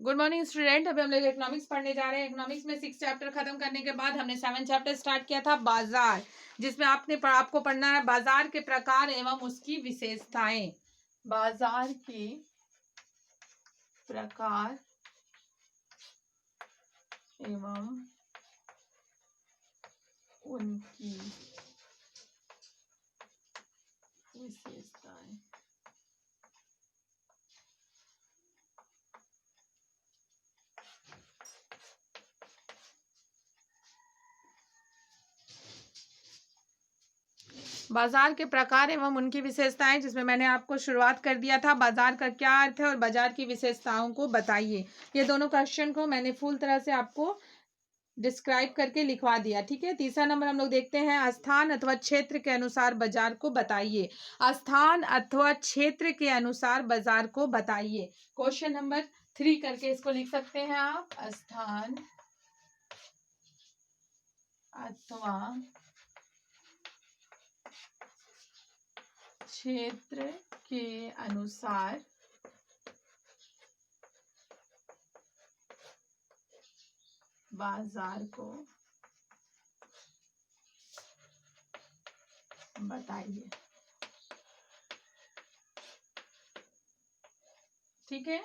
Good morning student. अभी हम लोग इकोनॉमिक्स पढ़ने जा रहे हैं। इकोनॉमिक्स में 6 चैप्टर खत्म करने के बाद हमने 7 चैप्टर स्टार्ट किया था बाजार, जिसमें आपको पढ़ना है बाजार के प्रकार एवं उसकी विशेषताएं। बाजार के प्रकार एवं उनकी विशेषताएं। बाजार के प्रकार एवं उनकी विशेषताएं, जिसमें मैंने आपको शुरुआत कर दिया था बाजार का क्या अर्थ है और बाजार की विशेषताओं को बताइए। ये दोनों क्वेश्चन को मैंने फुल तरह से आपको डिस्क्राइब करके लिखवा दिया। ठीक है। तीसरा नंबर हम लोग देखते हैं, स्थान अथवा क्षेत्र के अनुसार बाजार को बताइए। स्थान अथवा क्षेत्र के अनुसार बाजार को बताइए। क्वेश्चन नंबर 3 करके इसको लिख सकते हैं आप। स्थान अथवा क्षेत्र के अनुसार बाजार को बताइए। ठीक है।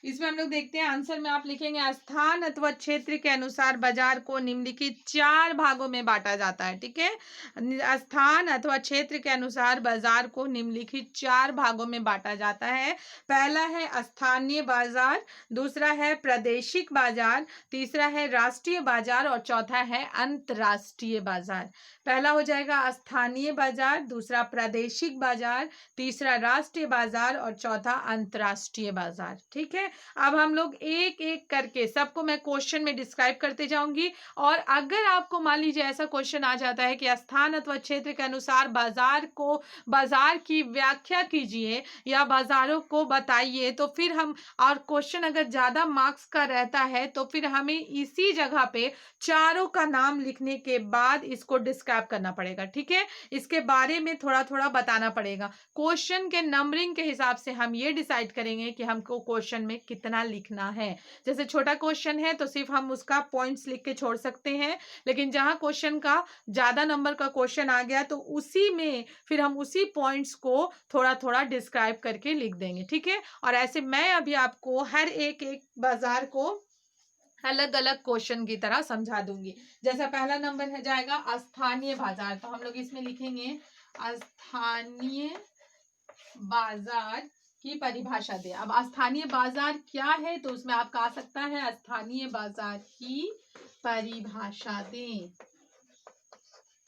इसमें हम लोग देखते हैं आंसर में आप लिखेंगे, स्थान अथवा क्षेत्र के अनुसार बाजार को निम्नलिखित 4 भागों में बांटा जाता है। ठीक है। स्थान अथवा क्षेत्र के अनुसार बाजार को निम्नलिखित 4 भागों में बांटा जाता है। पहला है स्थानीय बाजार, दूसरा है प्रादेशिक बाजार, तीसरा है राष्ट्रीय बाजार और चौथा है अंतरराष्ट्रीय बाजार। पहला हो जाएगा स्थानीय बाजार, दूसरा प्रादेशिक बाजार, तीसरा राष्ट्रीय बाजार और चौथा अंतरराष्ट्रीय बाजार। ठीक है। अब हम लोग एक एक करके सबको मैं क्वेश्चन में डिस्क्राइब करते जाऊंगी, और अगर आपको मान लीजिए ऐसा क्वेश्चन आ जाता है कि स्थान अथवा क्षेत्र के अनुसार बाजार की व्याख्या कीजिए या बाजारों को बताइए, तो फिर हम, और क्वेश्चन अगर ज्यादा मार्क्स का रहता है तो फिर हमें इसी जगह पे चारों का नाम लिखने के बाद इसको डिस्क्राइब करना पड़ेगा। ठीक है। इसके बारे में थोड़ा थोड़ा बताना पड़ेगा। क्वेश्चन के नंबरिंग के हिसाब से हम ये डिसाइड करेंगे कि हमको क्वेश्चन में कितना लिखना है। जैसे छोटा क्वेश्चन है तो सिर्फ हम उसका पॉइंट्स लिख के छोड़ सकते हैं, लेकिन जहां क्वेश्चन का ज्यादा नंबर का क्वेश्चन आ गया तो उसी में फिर हम उसी पॉइंट्स को थोड़ा थोड़ा डिस्क्राइब करके लिख देंगे। ठीक है। और ऐसे मैं अभी आपको हर एक एक बाजार को अलग अलग क्वेश्चन की तरह समझा दूंगी। जैसा पहला नंबर है जाएगा स्थानीय बाजार, तो हम लोग इसमें लिखेंगे स्थानीय बाजार की परिभाषा दे। अब स्थानीय बाजार क्या है, तो उसमें आपका आ सकता है स्थानीय बाजार की परिभाषा दें।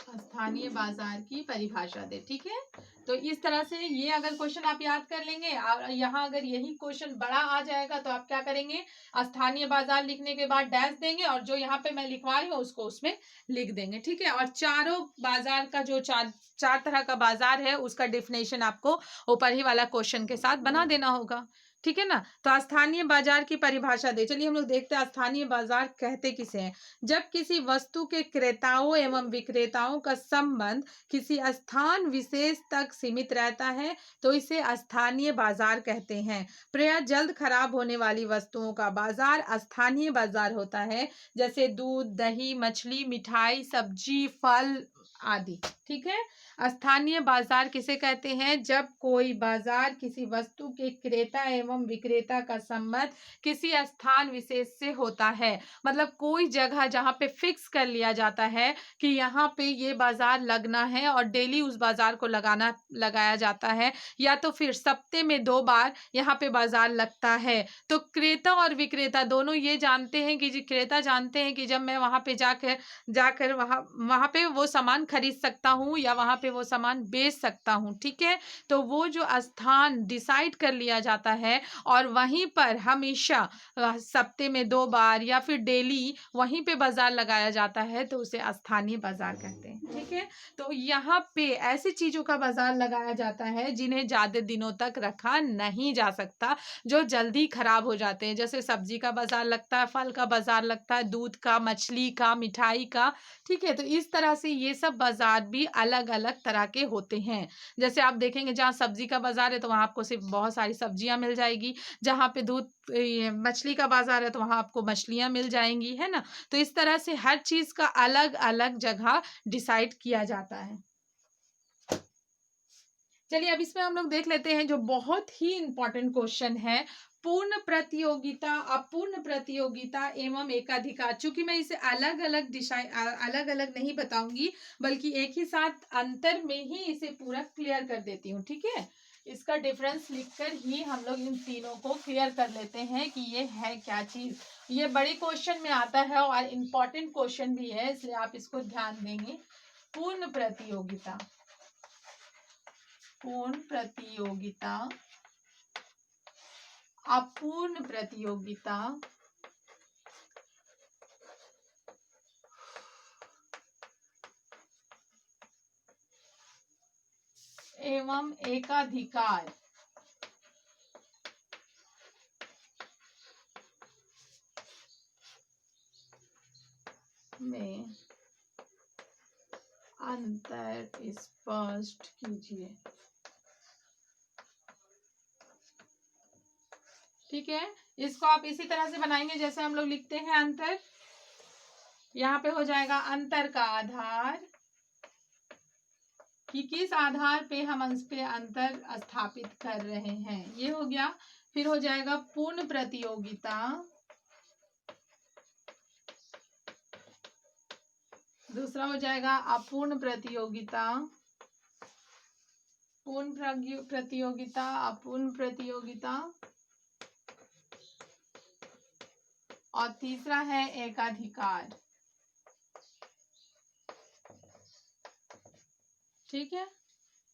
स्थानीय बाजार की परिभाषा दे। ठीक है। तो इस तरह से ये अगर क्वेश्चन आप याद कर लेंगे, और यहाँ अगर यही क्वेश्चन बड़ा आ जाएगा तो आप क्या करेंगे, स्थानीय बाजार लिखने के बाद डैश देंगे और जो यहाँ पे मैं लिखवा रही हूँ उसको उसमें लिख देंगे। ठीक है। और चारों बाजार का जो चार तरह का बाजार है उसका डिफिनेशन आपको ऊपर ही वाला क्वेश्चन के साथ बना देना होगा। ठीक है ना। तो स्थानीय बाजार की परिभाषा दे। चलिए हम लोग देखते हैं स्थानीय बाजार कहते किसे हैं। जब किसी वस्तु के क्रेताओं एवं विक्रेताओं का संबंध किसी स्थान विशेष तक सीमित रहता है तो इसे स्थानीय बाजार कहते हैं। प्रायः जल्द खराब होने वाली वस्तुओं का बाजार स्थानीय बाजार होता है, जैसे दूध, दही, मछली, मिठाई, सब्जी, फल आदि। ठीक है। स्थानीय बाजार किसे कहते हैं, जब कोई बाजार किसी वस्तु के क्रेता एवं विक्रेता का संबंध किसी स्थान विशेष से होता है। मतलब कोई जगह जहां पे फिक्स कर लिया जाता है कि यहाँ पे ये बाजार लगना है और डेली उस बाजार को लगाया जाता है, या तो फिर सप्ते में 2 बार यहाँ पे बाजार लगता है। तो क्रेता और विक्रेता दोनों ये जानते हैं कि क्रेता जानते हैं कि जब मैं वहां पे जाकर वहां पे वो सामान खरीद सकता हूँ या वहां पे वो सामान बेच सकता हूँ। ठीक है। तो वो जो स्थान डिसाइड कर लिया जाता है और वहीं पर हमेशा सप्ते में 2 बार या फिर डेली वहीं पे बाजार लगाया जाता है तो उसे स्थानीय बाजार कहते हैं। ठीक है। तो यहाँ पे ऐसी चीजों का बाजार लगाया जाता है जिन्हें ज्यादा दिनों तक रखा नहीं जा सकता, जो जल्दी खराब हो जाते हैं। जैसे सब्जी का बाजार लगता है, फल का बाजार लगता है, दूध का, मछली का, मिठाई का। ठीक है। तो इस तरह से ये सब बाजार भी अलग अलग तरह के होते हैं। जैसे आप देखेंगे जहाँ सब्जी का बाजार है तो वहाँ आपको सिर्फ बहुत सारी सब्जियां मिल जाएगी, जहाँ पे दूध मछली का बाजार है तो वहाँ आपको मछलियां मिल जाएंगी, है ना। तो इस तरह से हर चीज का अलग अलग जगह डिसाइड किया जाता है। चलिए अब इसमें हम लोग देख लेते हैं जो बहुत ही इंपॉर्टेंट क्वेश्चन है, पूर्ण प्रतियोगिता, अपूर्ण प्रतियोगिता एवं एकाधिकार। चूंकि मैं इसे अलग अलग नहीं बताऊंगी, बल्कि एक ही साथ अंतर में ही इसे पूरा क्लियर कर देती हूँ, ठीक है। इसका डिफरेंस लिखकर ही हम लोग इन तीनों को क्लियर कर लेते हैं कि ये है क्या चीज। ये बड़े क्वेश्चन में आता है और इम्पोर्टेंट क्वेश्चन भी है, इसलिए आप इसको ध्यान देंगे। पूर्ण प्रतियोगिता, पूर्ण प्रतियोगिता, अपूर्ण प्रतियोगिता एवं एकाधिकार में अंतर स्पष्ट कीजिए। ठीक है, इसको आप इसी तरह से बनाएंगे जैसे हम लोग लिखते हैं अंतर। यहाँ पे हो जाएगा अंतर का आधार, कि किस आधार पे हम अंश पे अंतर स्थापित कर रहे हैं, ये हो गया। फिर हो जाएगा पूर्ण प्रतियोगिता, दूसरा हो जाएगा अपूर्ण प्रतियोगिता, पूर्ण प्रतियोगिता, अपूर्ण प्रतियोगिता, और तीसरा है एकाधिकार। ठीक है,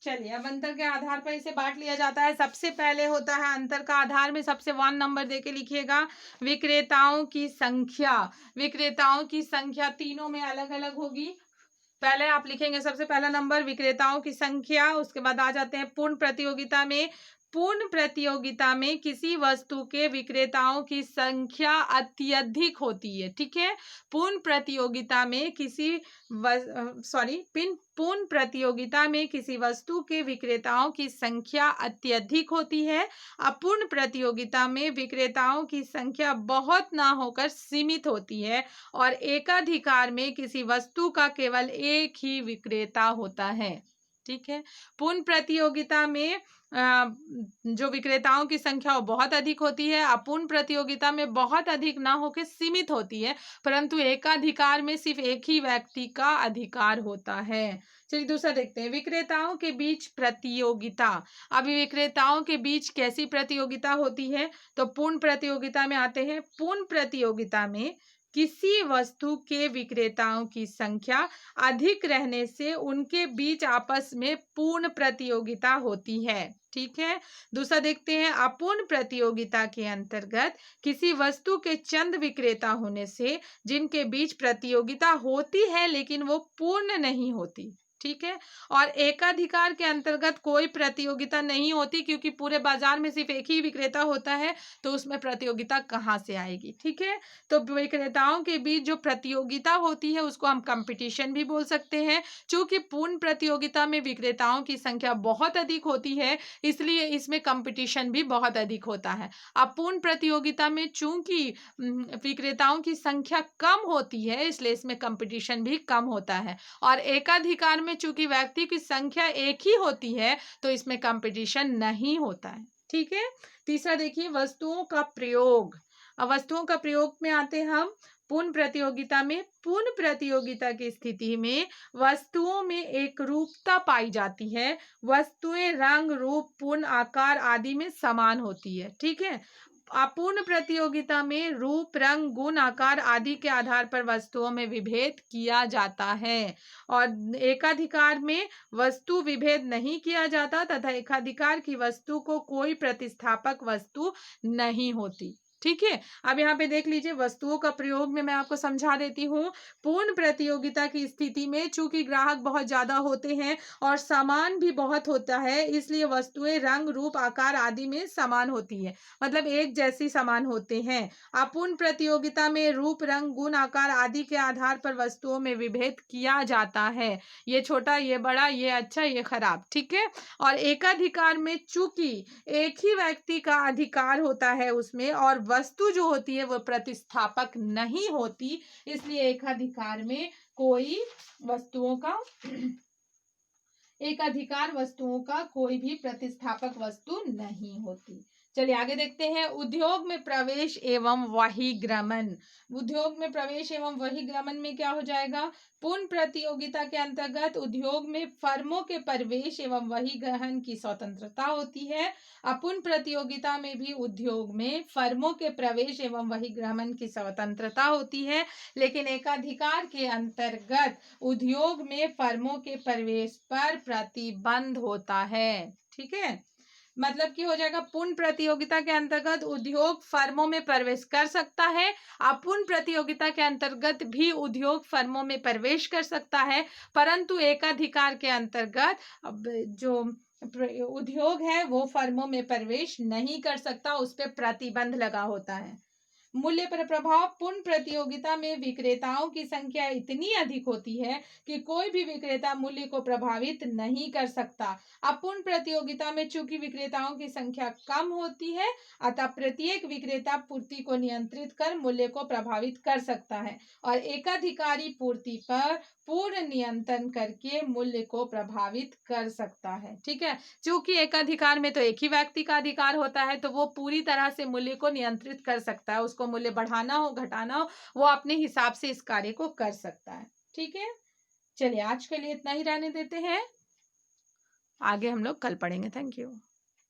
चलिए अब अंतर के आधार पर इसे बांट लिया जाता है। सबसे पहले होता है अंतर का आधार में सबसे 1 नंबर देके लिखिएगा विक्रेताओं की संख्या। विक्रेताओं की संख्या तीनों में अलग अलग होगी। पहले आप लिखेंगे सबसे पहला नंबर विक्रेताओं की संख्या, उसके बाद आ जाते हैं पूर्ण प्रतियोगिता में। पूर्ण प्रतियोगिता में किसी वस्तु के विक्रेताओं की संख्या अत्यधिक होती है, ठीक है। पूर्ण प्रतियोगिता में पूर्ण प्रतियोगिता में किसी वस्तु के विक्रेताओं की संख्या अत्यधिक होती है। अपूर्ण प्रतियोगिता में विक्रेताओं की संख्या बहुत ना होकर सीमित होती है, और एकाधिकार में किसी वस्तु का केवल एक ही विक्रेता होता है। ठीक है, पूर्ण प्रतियोगिता में जो विक्रेताओं की संख्या वो बहुत अधिक होती है, अपूर्ण प्रतियोगिता में बहुत अधिक ना होकर सीमित होती है, परंतु एकाधिकार में सिर्फ एक ही व्यक्ति का अधिकार होता है। चलिए दूसरा देखते हैं, विक्रेताओं के बीच प्रतियोगिता। अभी विक्रेताओं के बीच कैसी प्रतियोगिता होती है, तो पूर्ण प्रतियोगिता में आते हैं। पूर्ण प्रतियोगिता में किसी वस्तु के विक्रेताओं की संख्या अधिक रहने से उनके बीच आपस में पूर्ण प्रतियोगिता होती है। ठीक है, दूसरा देखते हैं, अपूर्ण प्रतियोगिता के अंतर्गत किसी वस्तु के चंद विक्रेता होने से जिनके बीच प्रतियोगिता होती है लेकिन वो पूर्ण नहीं होती। ठीक है, और एकाधिकार के अंतर्गत कोई प्रतियोगिता नहीं होती, क्योंकि पूरे बाजार में सिर्फ एक ही विक्रेता होता है, तो उसमें प्रतियोगिता कहाँ से आएगी। ठीक है, तो विक्रेताओं के बीच जो प्रतियोगिता होती है उसको हम कंपटीशन भी बोल सकते हैं। चूंकि पूर्ण प्रतियोगिता में विक्रेताओं की संख्या बहुत अधिक होती है, इसलिए इसमें कंपटीशन भी बहुत अधिक होता है। अपूर्ण प्रतियोगिता में चूंकि विक्रेताओं की संख्या कम होती है, इसलिए इसमें कंपटीशन भी कम होता है। और एकाधिकार में चूंकि व्यक्ति की संख्या एक ही होती है, तो इसमें कंपटीशन नहीं होता है। ठीक है, तीसरा देखिए, वस्तुओं का प्रयोग। वस्तुओं का प्रयोग में आते हैं हम पूर्ण प्रतियोगिता में। पूर्ण प्रतियोगिता की स्थिति में वस्तुओं में एक रूपता पाई जाती है। वस्तुएं रंग, रूप, पूर्ण आकार आदि में समान होती है। ठीक है, अपूर्ण प्रतियोगिता में रूप, रंग, गुण, आकार आदि के आधार पर वस्तुओं में विभेद किया जाता है, और एकाधिकार में वस्तु विभेद नहीं किया जाता तथा एकाधिकार की वस्तु को कोई प्रतिस्थापक वस्तु नहीं होती। ठीक है। अब यहाँ पे देख लीजिए वस्तुओं का प्रयोग में मैं आपको समझा देती हूँ। पूर्ण प्रतियोगिता की स्थिति में चूंकि ग्राहक बहुत ज्यादा होते हैं और सामान भी बहुत होता है, इसलिए वस्तुएं रंग, रूप, आकार आदि में समान होती है, मतलब एक जैसी समान होते हैं। अपूर्ण प्रतियोगिता में रूप, रंग, गुण, आकार आदि के आधार पर वस्तुओं में विभेद किया जाता है। ये छोटा, ये बड़ा, ये अच्छा, ये खराब, ठीक है। और एकाधिकार में चूंकि एक ही व्यक्ति का अधिकार होता है उसमें और वस्तु जो होती है वो प्रतिस्थापक नहीं होती, इसलिए एकाधिकार में कोई वस्तुओं का एकाधिकार वस्तुओं का कोई भी प्रतिस्थापक वस्तु नहीं होती। चलिए आगे देखते हैं। उद्योग में प्रवेश एवं बहिर्गमन। उद्योग में प्रवेश एवं बहिर्गमन में क्या हो जाएगा? पूर्ण प्रतियोगिता के अंतर्गत उद्योग में फर्मों के प्रवेश एवं बहिर्गमन की स्वतंत्रता होती है। अपूर्ण प्रतियोगिता में भी उद्योग में फर्मों के प्रवेश एवं बहिर्गमन की स्वतंत्रता होती है, लेकिन एकाधिकार के अंतर्गत उद्योग में फर्मों के प्रवेश पर प्रतिबंध होता है। ठीक है, मतलब कि हो जाएगा पूर्ण प्रतियोगिता के अंतर्गत उद्योग फर्मों में प्रवेश कर सकता है, अपूर्ण प्रतियोगिता के अंतर्गत भी उद्योग फर्मों में प्रवेश कर सकता है, परंतु एकाधिकार के अंतर्गत अब जो उद्योग है वो फर्मों में प्रवेश नहीं कर सकता, उस पर प्रतिबंध लगा होता है। मूल्य पर प्रभाव। पूर्ण प्रतियोगिता में विक्रेताओं की संख्या इतनी अधिक होती है कि कोई भी विक्रेता मूल्य को प्रभावित नहीं कर सकता। अपूर्ण प्रतियोगिता में चूंकि विक्रेताओं की संख्या कम होती है, अतः प्रत्येक विक्रेता पूर्ति को नियंत्रित कर मूल्य को प्रभावित कर सकता है और एकाधिकारी पूर्ति पर पूर्ण नियंत्रण करके मूल्य को प्रभावित कर सकता है। ठीक है, चूंकि एकाधिकार में तो एक ही व्यक्ति का अधिकार होता है, तो वो पूरी तरह से मूल्य को नियंत्रित कर सकता है, उसको मूल्य बढ़ाना हो घटाना हो वो अपने हिसाब से इस कार्य को कर सकता है। ठीक है, चलिए आज के लिए इतना ही रहने देते हैं, आगे हम लोग कल पढ़ेंगे। Thank you.